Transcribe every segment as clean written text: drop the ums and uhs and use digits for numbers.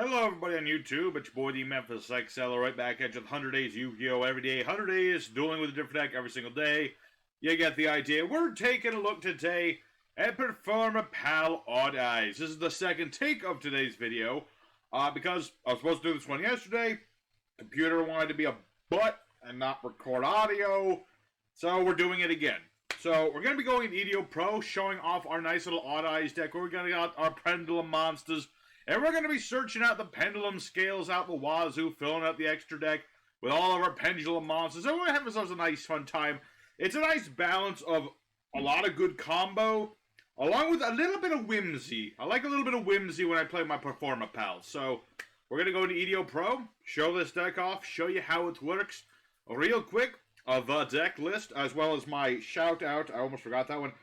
Hello everybody on YouTube, it's your boy the Memphis XL, right back at you with 100 days Yu-Gi-Oh! Every day, 100 days, dueling with a different deck every single day. You get the idea. We're taking a look today at Performapal Oddeyes. This is the second take of today's video, because I was supposed to do this one yesterday. Computer wanted to be a butt and not record audio, so we're doing it again. So we're going to be going in EDO Pro, showing off our nice little Oddeyes deck, where we're going to get our pendulum monsters. And we're going to be searching out the pendulum scales out the wazoo, filling out the extra deck with all of our pendulum monsters. And we're going to have ourselves a nice fun time. It's a nice balance of a lot of good combo, along with a little bit of whimsy. I like a little bit of whimsy when I play my Performapal. So we're going to go into EDO Pro, show this deck off, show you how it works real quick. The deck list, as well as my shout out, I almost forgot that one.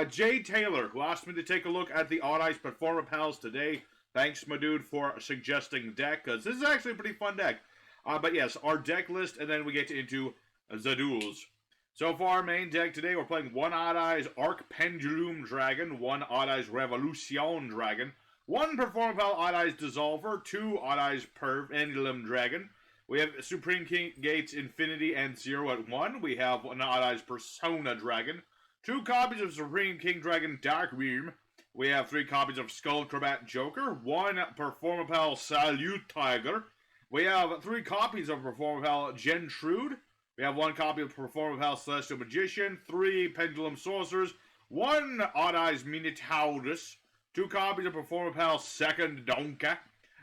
Jay Taylor, who asked me to take a look at the Oddeyes Performapals today. Thanks, my dude, for suggesting deck, because this is actually a pretty fun deck. But yes, our deck list, and then we get into the duels. So for our main deck today, we're playing one Oddeyes Arc Pendulum Dragon, one Oddeyes Revolution Dragon, one Performapal Oddeyes Dissolver, two Oddeyes Pendulum Dragon. We have Supreme King Gates Infinity and Zero at 1. We have an Oddeyes Persona Dragon, two copies of Supreme King Dragon Dark Realm. We have 3 copies of Skullcrabat Joker, 1 Performapal Salute Tiger. We have 3 copies of Performapal Gentrude. We have 1 copy of Performapal Celestial Magician, 3 Pendulum Sorcerers, 1 Oddeyes Minotaurus, 2 copies of Performapal Second Donka.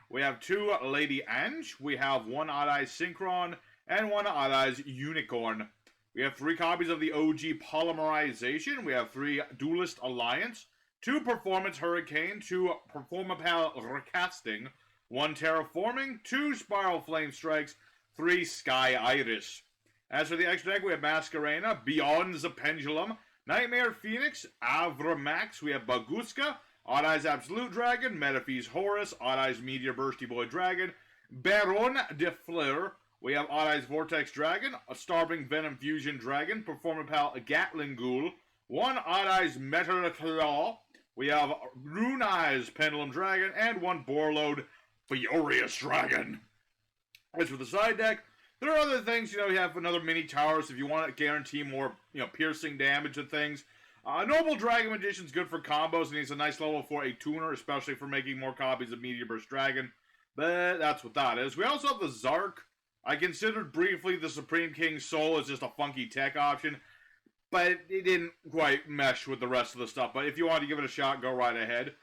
We have 2 Lady Ange. We have 1 Oddeyes Synchron, and 1 Oddeyes Unicorn. We have 3 copies of the OG Polymerization. We have 3 Duelist Alliance, 2 Performance Hurricane, 2 Performapal Recasting, 1 Terraforming, 2 Spiral Flame Strikes, 3 Sky Iris. As for the extra deck, we have Masquerena, Beyond the Pendulum, Nightmare Phoenix, Avra Max, we have Baguska, Oddeyes Absolute Dragon, Metaphys Horus, Oddeyes Meteor Bursty Boy Dragon, Baron de Fleur, we have Oddeyes Vortex Dragon, a Starving Venom Fusion Dragon, Performapal Gatling Ghoul, 1 Oddeyes Metal Claw, we have Rune Eyes Pendulum Dragon, and 1 Borload Furious Dragon. As for the side deck, there are other things, you have another mini towers if you want to guarantee more, piercing damage and things. Noble Dragon Magician's good for combos, and he's a nice level for a tuner, especially for making more copies of Meteor Burst Dragon. But that's what that is. We also have the Zark. I considered briefly the Supreme King Soul as just a funky tech option, but it didn't quite mesh with the rest of the stuff. But if you want to give it a shot, go right ahead.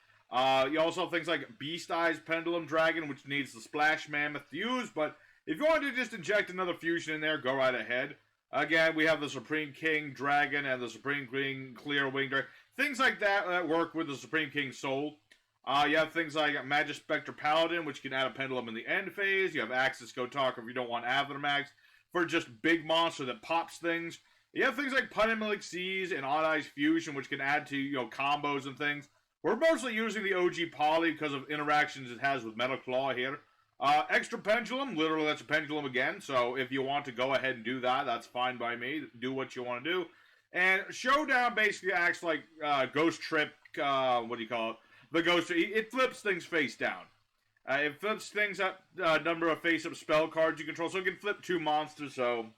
You also have things like Beast Eyes Pendulum Dragon, which needs the Splash Mammoth fuse. But if you want to just inject another fusion in there, go right ahead. Again, we have the Supreme King Dragon and the Supreme King Clear Wing Dragon. Things like that work with the Supreme King Soul. You have things like Magispectre Paladin, which can add a pendulum in the end phase. You have Axis Go Talk if you don't want Avamax for just big monster that pops things. You have things like Punimilic Seas and Oddeyes Fusion, which can add to, combos and things. We're mostly using the OG Poly because of interactions it has with Metal Claw here. Extra Pendulum, literally that's a pendulum again, so if you want to go ahead and do that, that's fine by me. Do what you want to do. And Showdown basically acts like Ghost Trip, The Ghost Trip. It flips things face down. It flips things at number of face-up spell cards you control, so it can flip 2 monsters, so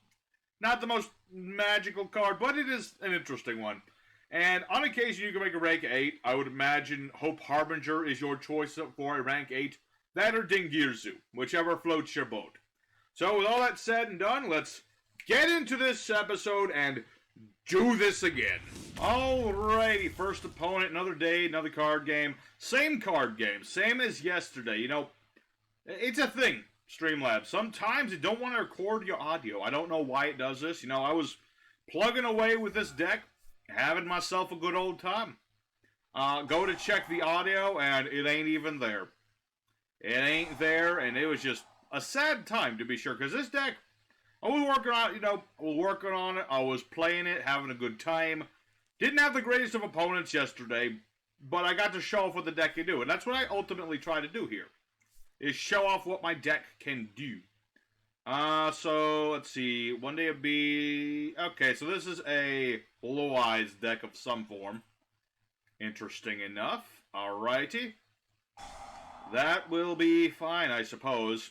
not the most magical card, but it is an interesting one. And on occasion, you can make a rank 8. I would imagine Hope Harbinger is your choice for a rank 8. That or Dingirzu, whichever floats your boat. So with all that said and done, let's get into this episode and do this again. Alrighty, first opponent, another day, another card game. Same card game, same as yesterday. It's a thing. Streamlabs. Sometimes you don't want to record your audio. I don't know why it does this. I was plugging away with this deck, having myself a good old time. Go to check the audio, and it ain't even there. It ain't there, and it was just a sad time, to be sure, because this deck, I was working on it. I was playing it, having a good time. Didn't have the greatest of opponents yesterday, but I got to show off what the deck can do, and that's what I ultimately try to do here. Is show off what my deck can do. So, let's see. One day it'd be... Okay, so this is a Blue Eyes deck of some form. Interesting enough. Alrighty. That will be fine, I suppose.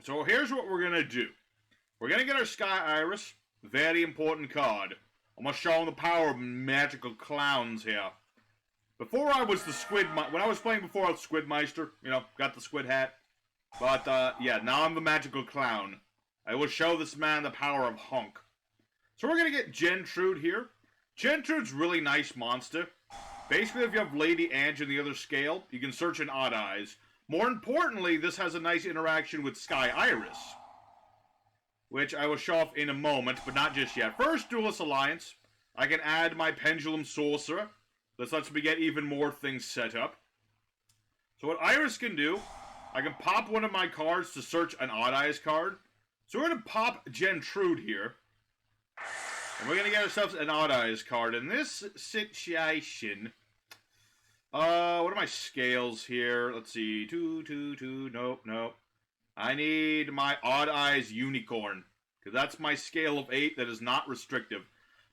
So here's what we're going to do. We're going to get our Sky Iris. Very important card. I'm going to show them the power of magical clowns here. Before I was the when I was playing before, I was Squidmeister. You know, got the squid hat. But, yeah, now I'm the magical clown. I will show this man the power of Hunk. So we're going to get Gentrude here. Gentrude's really nice monster. Basically, if you have Lady Ange in the other scale, you can search in Oddeyes. More importantly, this has a nice interaction with Sky Iris, which I will show off in a moment, but not just yet. First, Duelist Alliance. I can add my Pendulum Sorcerer. This lets me get even more things set up. So what Iris can do, I can pop one of my cards to search an Oddeyes card. So we're going to pop Gentrude here. And we're going to get ourselves an Oddeyes card. In this situation, what are my scales here? Let's see. 2, 2, 2. Nope, nope. I need my Oddeyes Unicorn, because that's my scale of 8 that is not restrictive.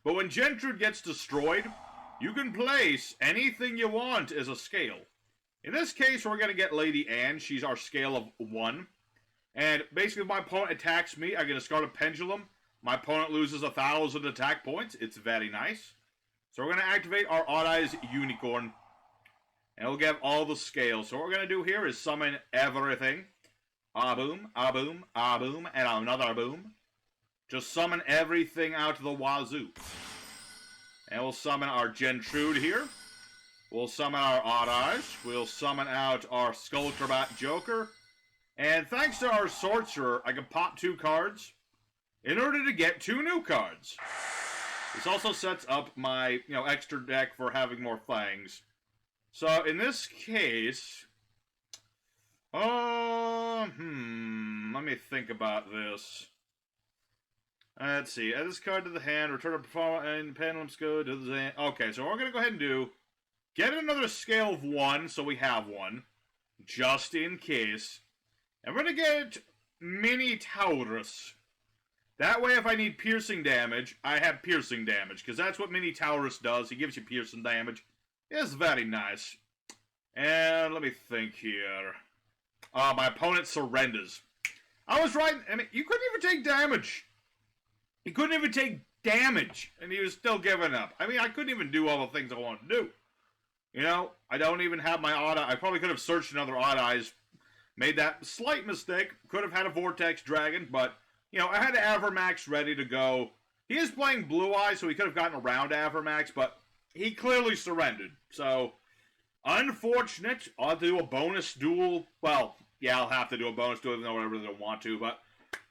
But when Gentrude gets destroyed, you can place anything you want as a scale. In this case, we're going to get Lady Anne. She's our scale of 1. And basically, if my opponent attacks me, I get to discard a Pendulum. My opponent loses 1,000 attack points. It's very nice. So we're going to activate our Oddeyes Unicorn. And we'll get all the scales. So what we're going to do here is summon everything. Ah-boom, ah-boom, ah-boom, and another boom. Just summon everything out to the wazoo. And we'll summon our Gentrude here. We'll summon our Oddeyes. We'll summon out our Skullcrabat Joker. And thanks to our Sorcerer, I can pop 2 cards in order to get 2 new cards. This also sets up my, extra deck for having more things. So, in this case, let me think about this. Let's see. Add this card to the hand, return a performance, and pendulums go to the hand. Okay, so what we're going to go ahead and do, get another scale of 1, so we have 1, just in case. And we're going to get Mini Taurus. That way, if I need piercing damage, I have piercing damage, because that's what Mini Taurus does. He gives you piercing damage. It's very nice. And let me think here. My opponent surrenders. I was right. I mean, you couldn't even take damage. He couldn't even take damage, and he was still giving up. I mean, I couldn't even do all the things I wanted to do. I don't even have my Oddeyes. I probably could have searched another Oddeyes. Made that slight mistake. Could have had a Vortex Dragon, but, I had Avermax ready to go. He is playing Blue Eyes, so he could have gotten around Avermax, but he clearly surrendered. So, unfortunate. I'll have to do a bonus duel. Well, yeah, I'll have to do a bonus duel, even though I really don't want to, but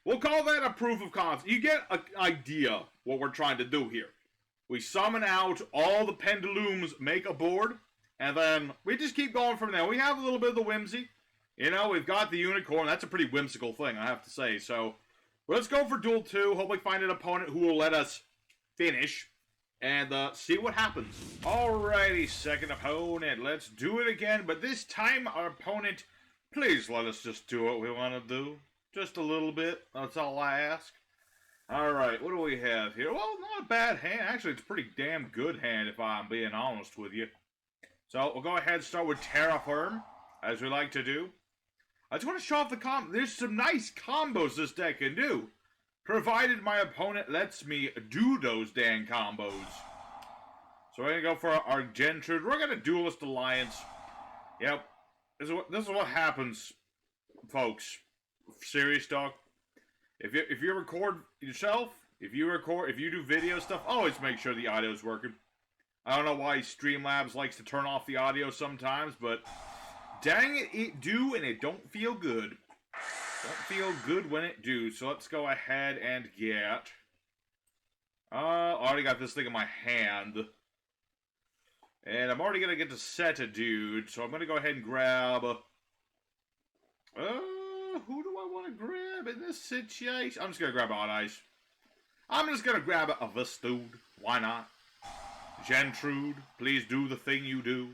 we'll call that a proof of concept. You get an idea what we're trying to do here. We summon out all the pendulums, make a board, and then we just keep going from there. We have a little bit of the whimsy. We've got the unicorn. That's a pretty whimsical thing, I have to say. So, let's go for Duel 2. Hopefully find an opponent who will let us finish and see what happens. Alrighty, second opponent. Let's do it again. But this time, our opponent, please let us just do what we want to do. Just a little bit. That's all I ask. Alright, what do we have here? Well, not a bad hand. Actually, it's a pretty damn good hand, if I'm being honest with you. So, we'll go ahead and start with Terraform, as we like to do. I just want to show off the there's some nice combos this deck can do, provided my opponent lets me do those damn combos. So we're going to go for our Gentrude. We're going to Duelist Alliance. Yep. This is what happens, folks. Serious talk. If you record yourself, if you do video stuff, always make sure the audio's working. I don't know why Streamlabs likes to turn off the audio sometimes, but dang it do, and it don't feel good. Don't feel good when it do. So let's go ahead and get. I already got this thing in my hand. And I'm already gonna get to set a dude, so I'm gonna go ahead and grab. Who do I want to grab in this situation? I'm just gonna grab Oddeyes. I'm just gonna grab a this dude. Why not? Gentrude, please do the thing you do.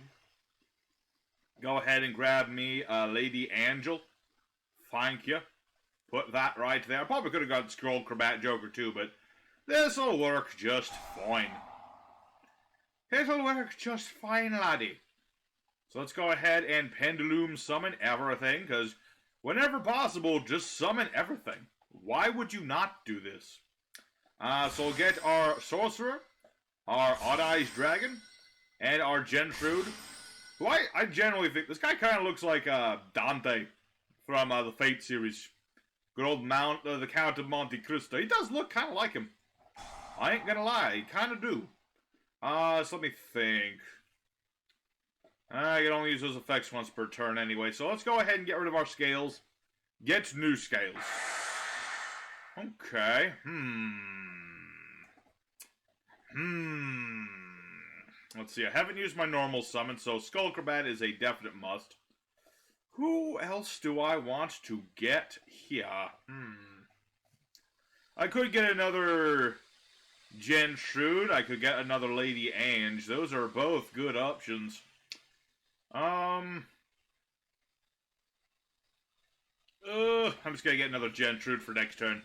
Go ahead and grab me Lady Angel. Thank you. Put that right there. I probably could have got Skullcrabat Joker too, but this'll work just fine. It'll work just fine, laddie. So let's go ahead and pendulum summon everything, because whenever possible, just summon everything. Why would you not do this? So we'll get our Sorcerer, our Oddeyes Dragon, and our Gentrude, who I generally think, this guy kind of looks like Dante from the Fate series. Good old the Count of Monte Cristo. He does look kind of like him. I ain't gonna lie, he kind of do. So let me think. I can only use those effects once per turn anyway, so let's go ahead and get rid of our scales. Get new scales. Okay, Let's see, I haven't used my normal summon, so Skullcrabat is a definite must. Who else do I want to get here? I could get another Gentrude. I could get another Lady Ange. Those are both good options. I'm just gonna get another Gentrude for next turn.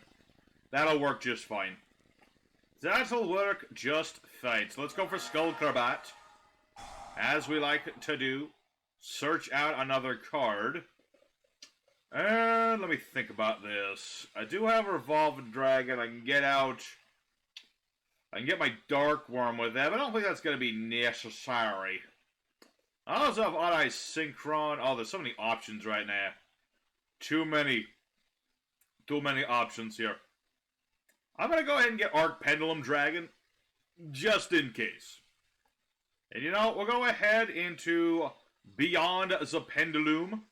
That'll work just fine. That'll work just fine. So let's go for Skullcrabat. As we like to do. Search out another card. And let me think about this. I do have a Revolving Dragon. I can get out. I can get my Dark Worm with that, but I don't think that's going to be necessary. I also have Oddeyes Synchron. Oh, there's so many options right now. Too many options here. I'm going to go ahead and get Arc Pendulum Dragon, just in case. And you know, we'll go ahead into Beyond the Pendulum.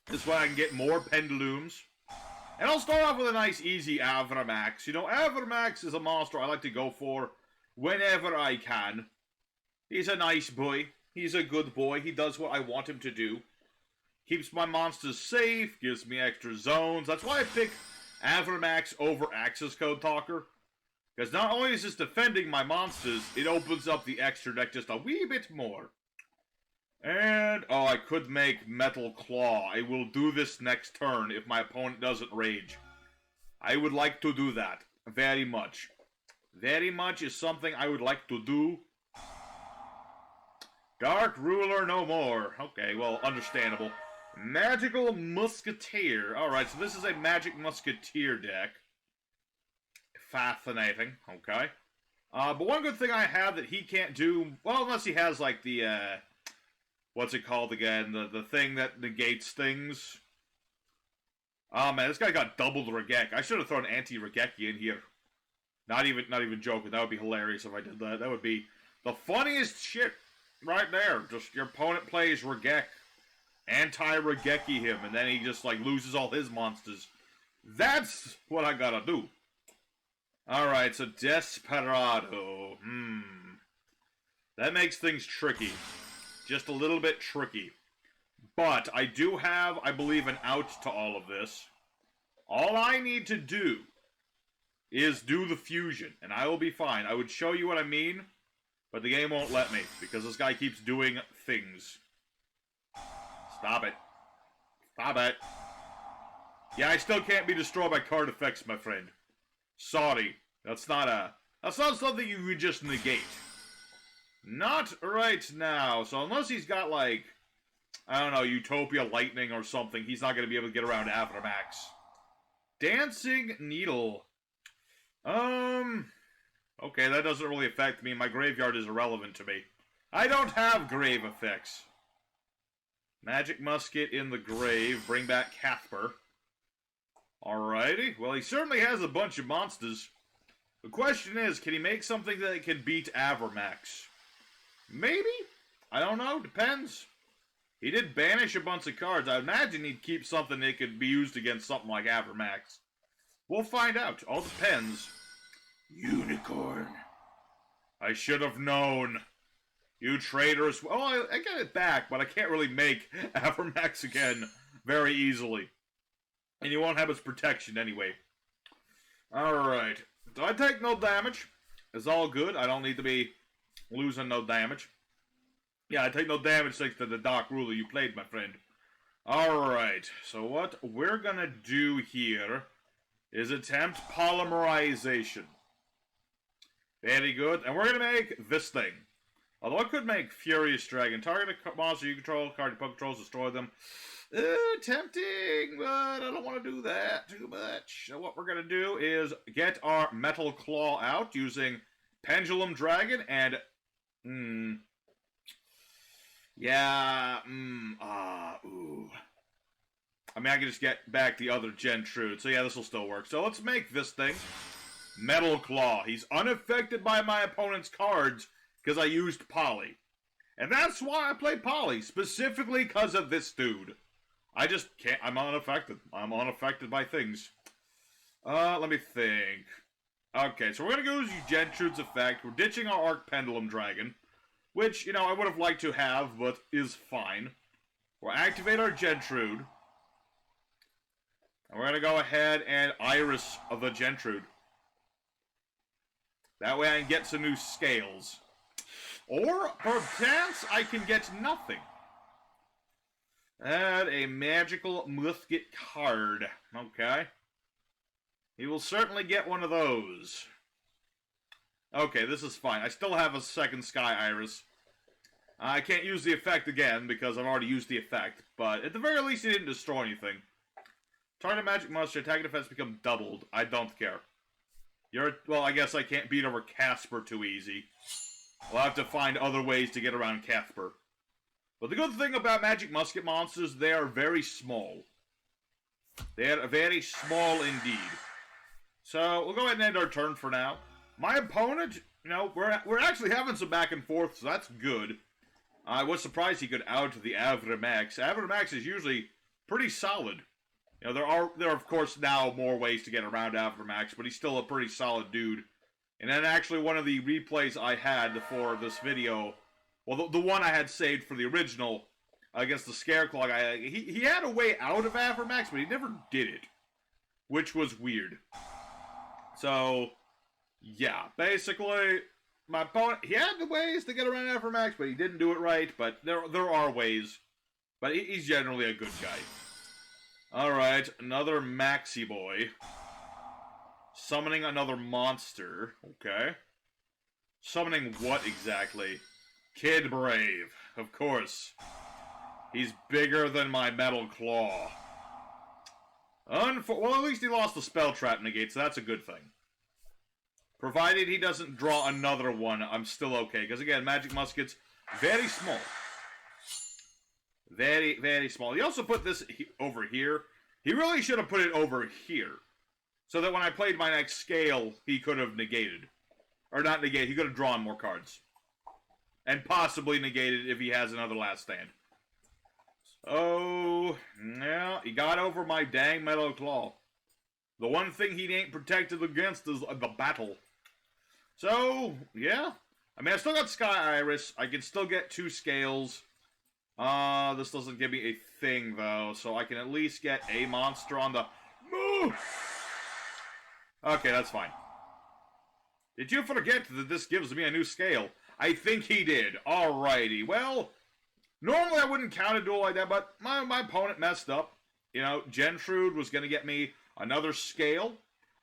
This way I can get more Pendulums. And I'll start off with a nice, easy Avramax. You know, Avramax is a monster I like to go for whenever I can. He's a nice boy. He's a good boy. He does what I want him to do. Keeps my monsters safe, gives me extra zones. That's why I pick Avramax over Access Code Talker. Because not only is this defending my monsters, it opens up the extra deck just a wee bit more. And, oh, I could make Metal Claw. I will do this next turn if my opponent doesn't rage. I would like to do that. Very much. Very much is something I would like to do. Dark Ruler no more. Okay, well, understandable. Magical Musketeer. Alright, so this is a Magic Musketeer deck. Fascinating. Okay. But one good thing I have that he can't do, well, unless he has, like, the, what's it called again? The thing that negates things. Oh, man, this guy got doubled Regek. I should have thrown anti-Regeki in here. Not even joking. That would be hilarious if I did that. That would be the funniest shit right there. Just your opponent plays Regek. Anti-Regeki him, and then he just, like, loses all his monsters. That's what I gotta do. Alright, so Desperado. That makes things tricky. Just a little bit tricky. But I do have, I believe, an out to all of this. All I need to do is do the fusion, and I will be fine. I would show you what I mean, but the game won't let me, because this guy keeps doing things. Stop it. Stop it. Yeah, I still can't be destroyed by card effects, my friend. Sorry. That's not something you could just negate. Not right now. So unless he's got, like, I don't know, Utopia Lightning or something, he's not going to be able to get around Avramax. Dancing Needle. Okay, that doesn't really affect me. My graveyard is irrelevant to me. I don't have grave effects. Magic Musket in the grave. Bring back Cathper. Alrighty. Well, he certainly has a bunch of monsters. The question is, can he make something that can beat Avramax? Maybe? I don't know. Depends. He did banish a bunch of cards. I imagine he'd keep something that could be used against something like Avramax. We'll find out. All depends. Unicorn. I should have known. You traitors. Oh, I get it back, but I can't really make Avramax again very easily. And you won't have its protection anyway. Alright. So I take no damage. It's all good. I don't need to be losing no damage. Yeah, I take no damage thanks to the Dark Ruler you played, my friend. Alright. So what we're gonna do here is attempt polymerization. Very good. And we're gonna make this thing. Although I could make Furious Dragon. Target a monster you control, card your opponent controls, destroy them. Tempting, but I don't want to do that too much. So what we're going to do is get our Metal Claw out using Pendulum Dragon and... Yeah, ooh. I mean, I can just get back the other Gentrude, so yeah, this will still work. So let's make this thing Metal Claw. He's unaffected by my opponent's cards because I used Poly. And that's why I play Poly, specifically because of this dude. I just can't, I'm unaffected. I'm unaffected by things. Let me think. Okay, so we're going to go use Gentrude's effect. We're ditching our Arc Pendulum Dragon, which, you know, I would have liked to have, but is fine. We'll activate our Gentrude. And we're going to go ahead and Iris of the Gentrude. That way I can get some new scales. Or, perchance, I can get nothing. Add a magical musket card. Okay. He will certainly get one of those. Okay, this is fine. I still have a second Sky Iris. I can't use the effect again because I've already used the effect. But at the very least, he didn't destroy anything. Target magic monster, attack and defense become doubled. I don't care. Well, I guess I can't beat over Casper too easy. We'll have to find other ways to get around Casper. But the good thing about Magic Musket monsters, they are very small. They are very small indeed. So, we'll go ahead and end our turn for now. My opponent, you know, we're actually having some back and forth, so that's good. I was surprised he could out the Avramax. Avramax is usually pretty solid. You know, there are of course now more ways to get around Avramax, but he's still a pretty solid dude. And then actually one of the replays I had for this video, well, the one I had saved for the original against the Scareclaw guy, he had a way out of Avramax, but he never did it, which was weird. So, yeah, basically, my opponent, he had the ways to get around Avramax, but he didn't do it right, but there are ways. But he's generally a good guy. Alright, another Maxi Boy. Summoning another monster. Okay. Summoning what exactly? Kid Brave, of course. He's bigger than my Metal Claw. Well, at least he lost the Spell Trap negate, so that's a good thing. Provided he doesn't draw another one, I'm still okay. Because again, Magic Musket's very small. Very, very small. He also put this over here. He really should have put it over here. So that when I played my next scale, he could have negated. Or not negated, he could have drawn more cards. And possibly negated if he has another last stand. Oh, yeah, he got over my dang Metal Claw. The one thing he ain't protected against is the battle. So, yeah. I mean, I still got Sky Iris. I can still get 2 scales. This doesn't give me a thing, though, so I can at least get a monster on the move. Okay, that's fine. Did you forget that this gives me a new scale? I think he did. Alrighty, well, normally I wouldn't count a duel like that, but my opponent messed up. You know, Gentrude was going to get me another scale.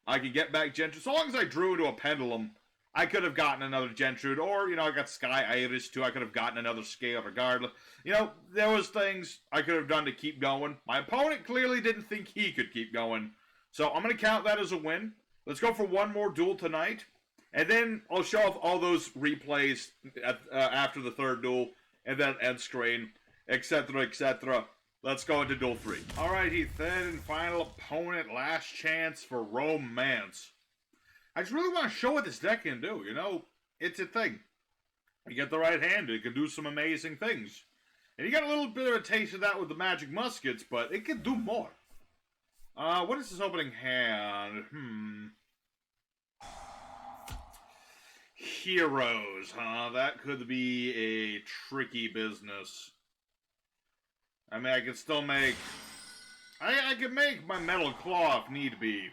I could get back Gentrude. So long as I drew into a pendulum, I could have gotten another Gentrude. Or, you know, I got Sky Iris too. I could have gotten another scale regardless. You know, there was things I could have done to keep going. My opponent clearly didn't think he could keep going. So I'm going to count that as a win. Let's go for one more duel tonight. And then I'll show off all those replays after the third duel. And then end screen, etc., etc. Let's go into Duel 3. Alrighty, third and final opponent, last chance for romance. I just really want to show what this deck can do, you know? It's a thing. You get the right hand, it can do some amazing things. And you got a little bit of a taste of that with the Magic Muskets, but it can do more. What is this opening hand? Heroes, huh? That could be a tricky business. I mean, I could still make... I could make my Metal Claw if need be.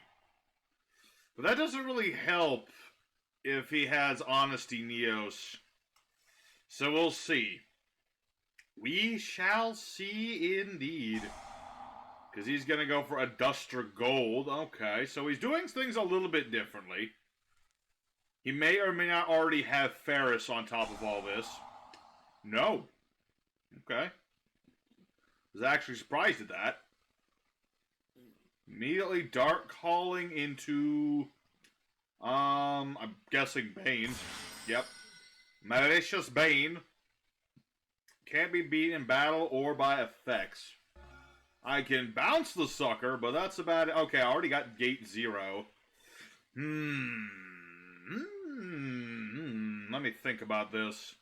But that doesn't really help if he has Honesty Neos. So we'll see. We shall see indeed. Because he's going to go for a Duster Gold. Okay, so he's doing things a little bit differently. He may or may not already have Ferris on top of all this. No. Okay. Was actually surprised at that. Immediately Dark Calling into... I'm guessing Bane. Yep. Malicious Bane. Can't be beaten in battle or by effects. I can bounce the sucker, but that's about it. Okay, I already got Gate 0. Let me think about this.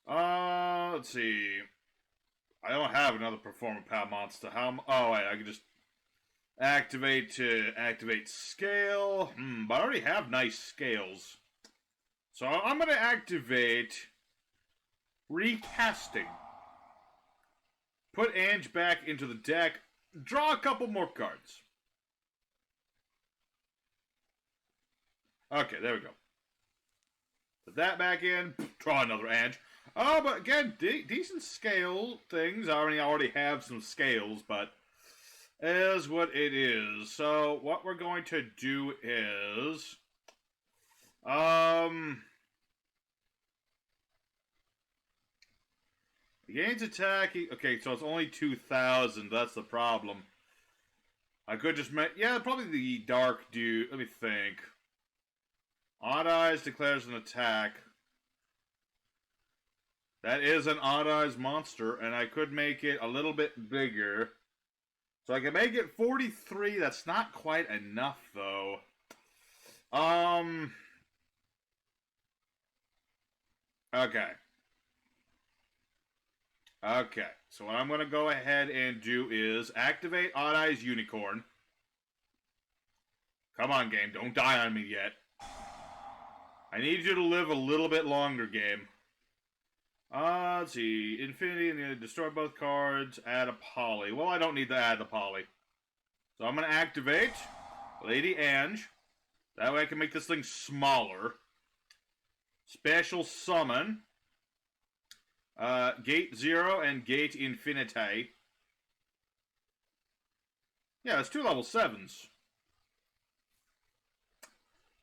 Let's see. I don't have another Performapal monster. Oh, wait, I can just activate to activate scale. But I already have nice scales. So I'm going to activate recasting. Put Ange back into the deck. Draw a couple more cards. Okay, there we go. Put that back in. Draw another Ange. Oh, but again, decent scale things. I already have some scales, but is what it is. So what we're going to do is, gains attack. Okay, so it's only 2,000. That's the problem. I could just yeah, probably the dark dude. Let me think. Oddeyes declares an attack. That is an Oddeyes monster, and I could make it a little bit bigger. So I can make it 43. That's not quite enough, though. Okay. Okay. So what I'm going to go ahead and do is activate Oddeyes Unicorn. Come on, game. Don't die on me yet. I need you to live a little bit longer, game. Let's see. Infinity, and then destroy both cards. Add a poly. Well, I don't need to add the poly. So I'm going to activate Lady Ange. That way I can make this thing smaller. Special summon. Gate 0 and Gate Infinity. Yeah, it's 2 level 7s.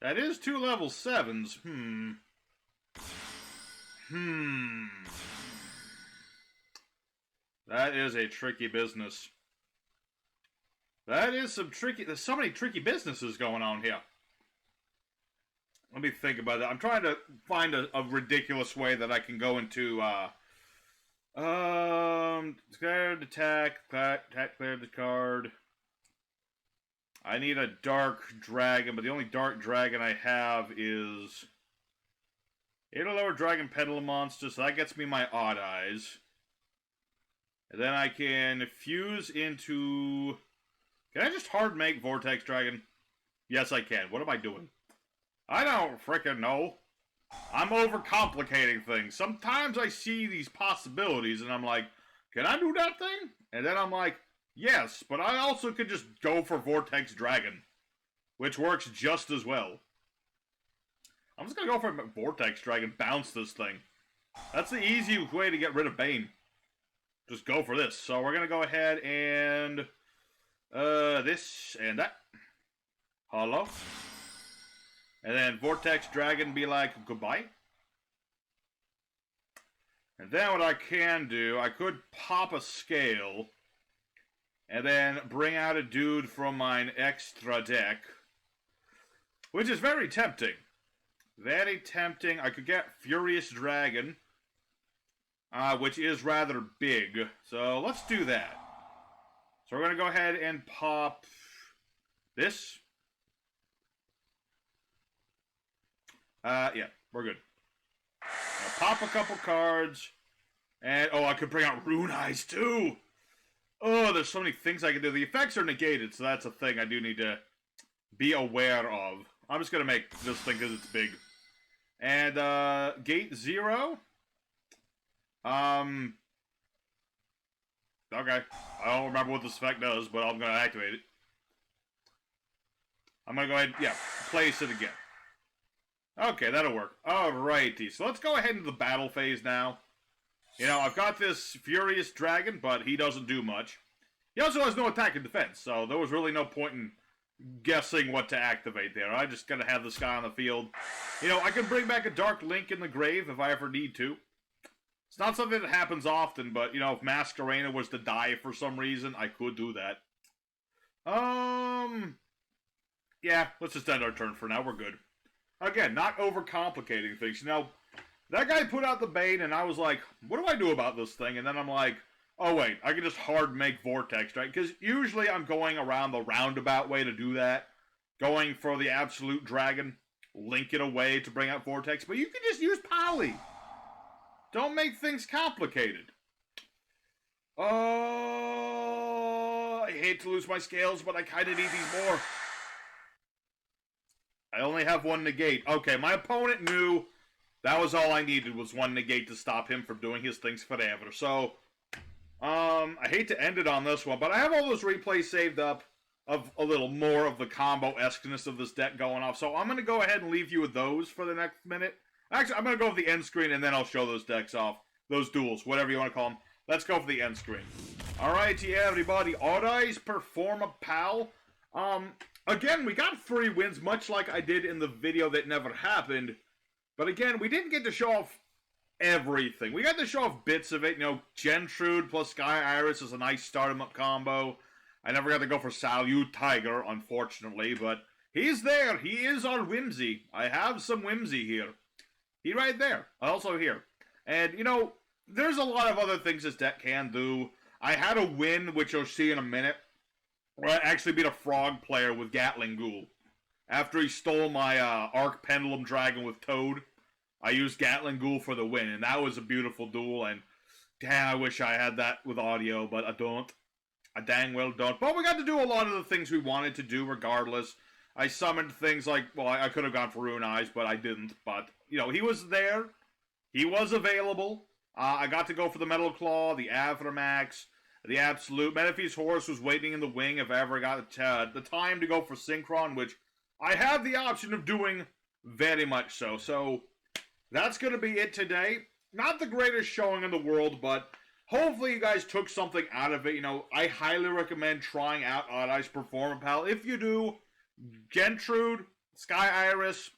That is 2 level 7s. That is a tricky business. That is some tricky... There's so many tricky businesses going on here. Let me think about that. I'm trying to find a ridiculous way that I can go into, declared attack, declared the card. I need a dark dragon, but the only dark dragon I have is... It'll lower dragon pendulum monster, so that gets me my Oddeyes. And then I can fuse into... Can I just hard make Vortex Dragon? Yes, I can. What am I doing? I don't frickin' know. I'm overcomplicating things. Sometimes I see these possibilities and I'm like, can I do that thing? And then I'm like, yes, but I also could just go for Vortex Dragon, which works just as well. I'm just gonna go for Vortex Dragon, bounce this thing. That's the easy way to get rid of Bane. Just go for this. So we're gonna go ahead and this and that. Hello. And then Vortex Dragon be like, goodbye. And then what I can do, I could pop a scale and then bring out a dude from my extra deck, which is very tempting. Very tempting. I could get Furious Dragon, which is rather big. So let's do that. So we're going to go ahead and pop this. Yeah, we're good. I'll pop a couple cards. And, oh, I could bring out Rune Eyes, too. Oh, there's so many things I can do. The effects are negated, so that's a thing I do need to be aware of. I'm just going to make this thing because it's big. And, Gate 0. Okay. I don't remember what this effect does, but I'm going to activate it. I'm going to go ahead, yeah, place it again. Okay, that'll work. Alrighty, so let's go ahead into the battle phase now. You know, I've got this Furious Dragon, but he doesn't do much. He also has no attack and defense, so there was really no point in guessing what to activate there. I just gotta have this guy on the field. You know, I can bring back a Dark Link in the grave if I ever need to. It's not something that happens often, but, you know, if Masquerena was to die for some reason, I could do that. Yeah, let's just end our turn for now. We're good. Again, not overcomplicating things. You know, that guy put out the Bane, and I was like, what do I do about this thing? And then I'm like, oh, wait, I can just hard make Vortex, right? Because usually I'm going around the roundabout way to do that. Going for the Absolute Dragon. Link it away to bring out Vortex. But you can just use Poly. Don't make things complicated. I hate to lose my scales, but I kind of need these more. I only have one negate. Okay, my opponent knew that was all I needed was one negate to stop him from doing his things forever. So, I hate to end it on this one, but I have all those replays saved up of a little more of the combo-esqueness of this deck going off. So I'm going to go ahead and leave you with those for the next minute. Actually, I'm going to go with the end screen, and then I'll show those decks off. Those duels, whatever you want to call them. Let's go for the end screen. Alright, yeah, everybody. Oddeyes, Performapal. Again, we got 3 wins, much like I did in the video that never happened. But again, we didn't get to show off everything. We got to show off bits of it. You know, Gentrude plus Sky Iris is a nice start-em-up combo. I never got to go for Salute Tiger, unfortunately, but he's there. He is our Whimsy. I have some Whimsy here. He right there. Also here. And, you know, there's a lot of other things this deck can do. I had a win, which you'll see in a minute, where I actually beat a Frog player with Gatling Ghoul. After he stole my Arc Pendulum Dragon with Toad, I used Gatling Ghoul for the win, and that was a beautiful duel, and damn, I wish I had that with audio, but I don't. I dang well don't. But we got to do a lot of the things we wanted to do regardless. I summoned things like, well, I could have gone for Rune Eyes, but I didn't. But, you know, he was there. He was available. I got to go for the Metal Claw, the Avramax, the Absolute. Menephe's Horse was waiting in the wing if I ever got the time to go for Synchron, which I have the option of doing very much so. So, that's going to be it today. Not the greatest showing in the world, but hopefully you guys took something out of it. You know, I highly recommend trying out Oddeyes Performapal. If you do, Gentrude, Sky Iris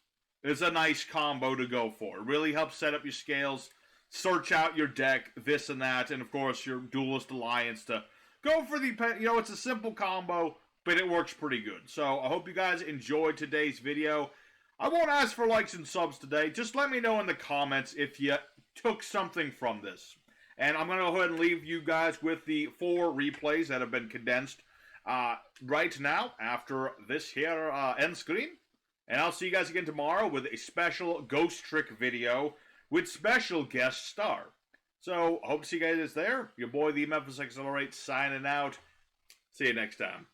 is a nice combo to go for. It really helps set up your scales, search out your deck, this and that, and of course your Duelist Alliance to go for the, you know, it's a simple combo, but it works pretty good. So I hope you guys enjoyed today's video. I won't ask for likes and subs today. Just let me know in the comments if you took something from this. And I'm going to go ahead and leave you guys with the 4 replays that have been condensed right now after this here end screen. And I'll see you guys again tomorrow with a special Ghost Trick video with special guest star. So, hope to see you guys there. Your boy, the Memphis Accelerate, signing out. See you next time.